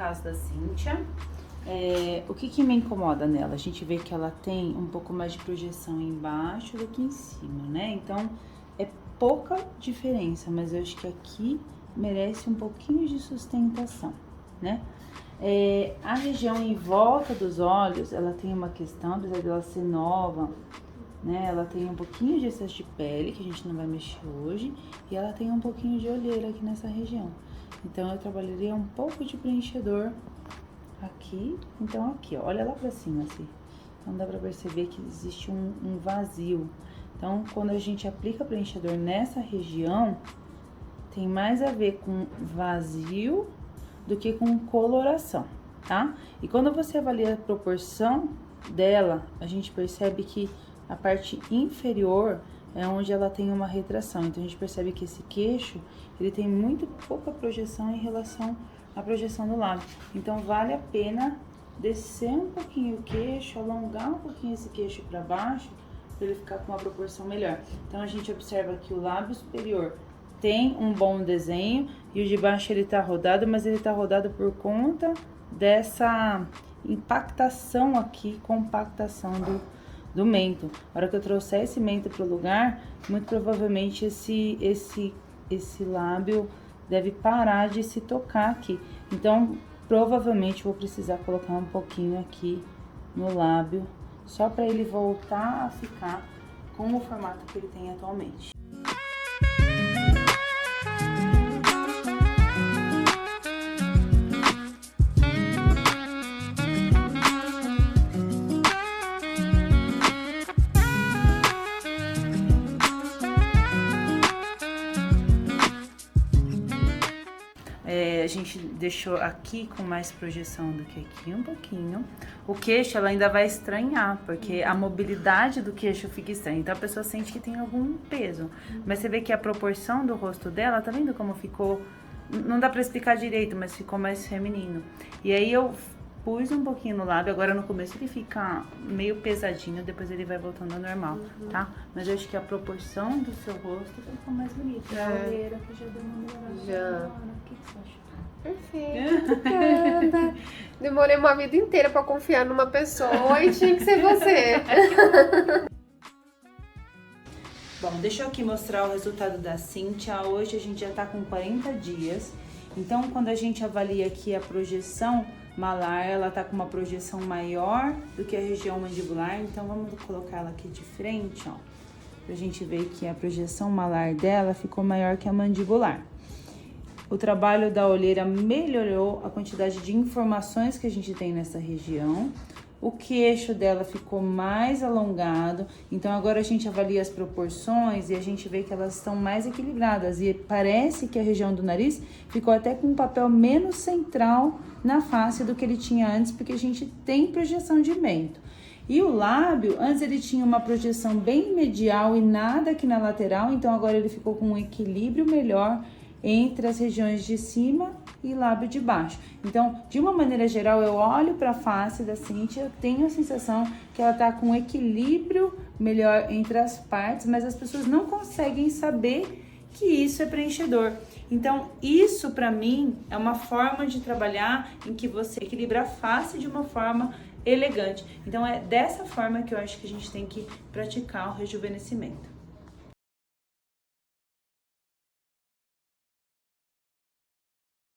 caso da Cíntia. O que me incomoda nela? A gente vê que ela tem um pouco mais de projeção embaixo do que em cima, né? Então, é pouca diferença, mas eu acho que aqui merece um pouquinho de sustentação, né? A região em volta dos olhos, ela tem uma questão, apesar dela ser nova, né? Ela tem um pouquinho de excesso de pele, que a gente não vai mexer hoje, e ela tem um pouquinho de olheira aqui nessa região. Então, eu trabalharia um pouco de preenchedor aqui, então aqui, ó, olha lá pra cima, assim. Então, dá pra perceber que existe um vazio. Então, quando a gente aplica preenchedor nessa região, tem mais a ver com vazio do que com coloração, tá? E quando você avalia a proporção dela, a gente percebe que a parte inferior é onde ela tem uma retração. Então, a gente percebe que esse queixo, ele tem muito pouca projeção em relação à projeção do lábio. Então, vale a pena descer um pouquinho o queixo, alongar um pouquinho esse queixo para baixo, para ele ficar com uma proporção melhor. Então, a gente observa que o lábio superior tem um bom desenho e o de baixo ele tá rodado, mas ele tá rodado por conta dessa impactação aqui, compactação do mento. Na hora que eu trouxer esse mento pro lugar, muito provavelmente esse lábio deve parar de se tocar aqui. Então, provavelmente vou precisar colocar um pouquinho aqui no lábio, só para ele voltar a ficar com o formato que ele tem atualmente. A gente deixou aqui com mais projeção do que aqui um pouquinho. O queixo ela ainda vai estranhar, porque a mobilidade do queixo fica estranha. Então a pessoa sente que tem algum peso. Mas você vê que a proporção do rosto dela, tá vendo como ficou? Não dá pra explicar direito, mas ficou mais feminino. E aí eu pus um pouquinho no lábio, agora no começo ele fica meio pesadinho, depois ele vai voltando ao normal, tá? Mas eu acho que a proporção do seu rosto ficou mais bonita. A olheira que já deu uma melhorada. Já. O que você acha? Perfeito, obrigada. Demorei uma vida inteira pra confiar numa pessoa e tinha que ser você. Bom, deixa eu aqui mostrar o resultado da Cíntia. Hoje a gente já tá com 40 dias. Então, quando a gente avalia aqui a projeção malar, ela tá com uma projeção maior do que a região mandibular. Então, vamos colocar ela aqui de frente, ó. Pra gente ver que a projeção malar dela ficou maior que a mandibular. O trabalho da olheira melhorou a quantidade de informações que a gente tem nessa região. O queixo dela ficou mais alongado. Então, agora a gente avalia as proporções e a gente vê que elas estão mais equilibradas. E parece que a região do nariz ficou até com um papel menos central na face do que ele tinha antes, porque a gente tem projeção de mento. E o lábio, antes ele tinha uma projeção bem medial e nada aqui na lateral. Então, agora ele ficou com um equilíbrio melhor entre as regiões de cima e lábio de baixo. Então, de uma maneira geral, eu olho para a face da Cíntia, eu tenho a sensação que ela tá com um equilíbrio melhor entre as partes, mas as pessoas não conseguem saber que isso é preenchedor. Então, isso para mim é uma forma de trabalhar em que você equilibra a face de uma forma elegante. Então, é dessa forma que eu acho que a gente tem que praticar o rejuvenescimento.